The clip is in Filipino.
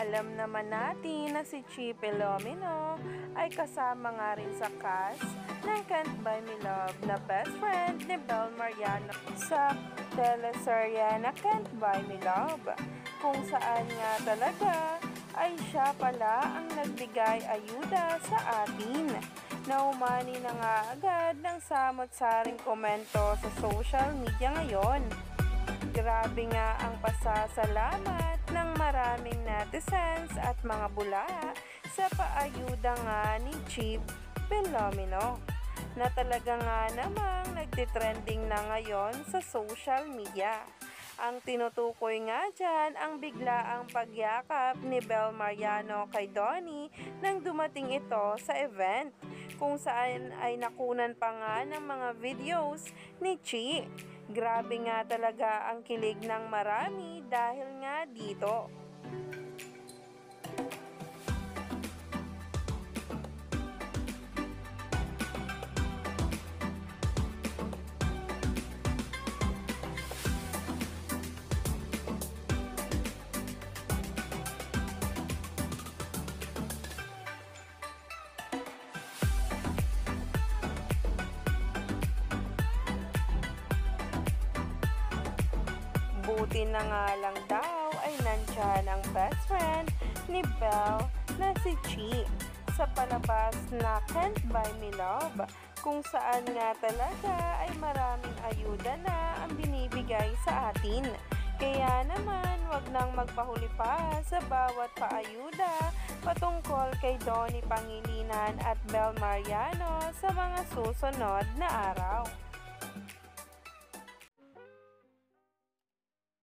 Alam naman natin na si Chi Pelomino ay kasama nga rin sa cast ng Can't Buy Me Love na best friend ni Bel Mariano sa teleserye na Can't Buy Me Love, kung saan nga talaga ay siya pala ang nagbigay ayuda sa atin, na umani na nga agad ng samot-saring komento sa social media ngayon. Grabe nga ang pasasalamat ng maraming netizens at mga bula sa paayuda nga ni Chi Pelomino, na talaga nga namang nagtitrending na ngayon sa social media. Ang tinutukoy nga dyan ang biglaang pagyakap ni Bel Mariano kay Donnie nang dumating ito sa event, kung saan ay nakunan pa nga ng mga videos ni Chi. Grabe nga talaga ang kilig ng marami dahil nga dito. Buti na nga lang daw ay nandyan ang best friend ni Bel na si Chi sa palabas na Can't Buy Me Love, kung saan nga talaga ay maraming ayuda na ang binibigay sa atin. Kaya naman wag nang magpahuli pa sa bawat paayuda patungkol kay Donnie Pangilinan at Bel Mariano sa mga susunod na araw.